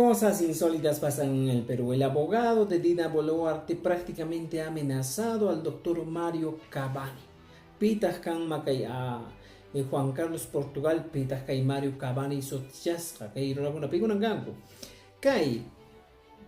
Cosas insólitas pasan en el Perú. El abogado de Dina Boluarte prácticamente ha amenazado al doctor Mario Cavani. Pitas kan makay Juan Carlos Portugal, pitas kay Mario Cavani sotichasqa kay ruraguna pikunan kanku. Kay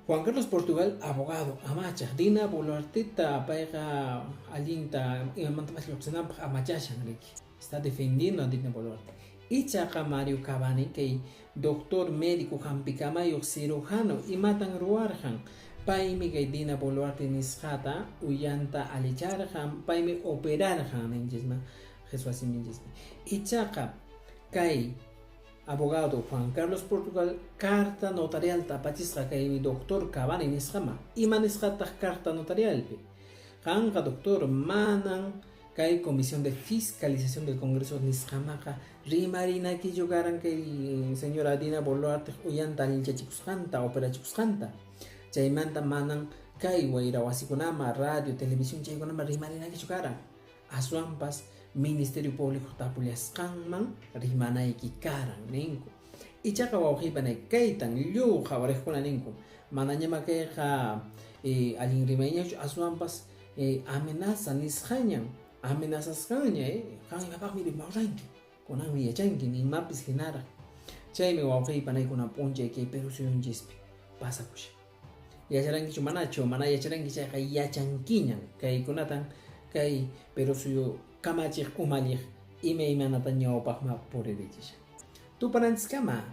Juan Carlos Portugal, abogado, amacha, Dina Boluarte paiga allinta imamantapas lluqsinanpaq amachashan riki. Está defendiendo a Dina Boluarte. Ichaqa Mario Cavani kay doctor médico hampikamayuq cirujano imatan ruwarhan paymi kay Dina Boluarte nisqata uyanta alicharhan paymi operarhan ninchikma Jesús ninchikma. Ichaqa kay abogado Juan Carlos Portugal carta notarial tapachisqa kay doctor Cavani nisqama ima nisqataq carta notarialpi qanqa doctor manan kay comisión de fiscalización del Congreso nisqamaqa rimarinaki yugaran kay señora Dina Boluarte uyanta alinchachikusqanta operachikusqanta chaymanta manan kay wayra wasikunama radio televisión chaykunama rimarinaki yugaran aswanpas Ministerio Público tapullasqanman rimanayki karan ninku ichaqa wawqipanay kaytan lluqa warejkuna ninku manañama kayqa allin rimayñachu aswanpas amenaza nisqañan amenazasqaña qan imapaqmi rimawranki kunanmi yachanki nimapis hinara chaymi wawqiypanaykuna p'unchay kay Perú suyunchispi pasakusha yacharankichu manachu mana yacharanki chayqa yachankiñan kaykunatan kay Perú suyu kamachiq umalliq imaymanata ñawpaqma puririchisha tupananchikama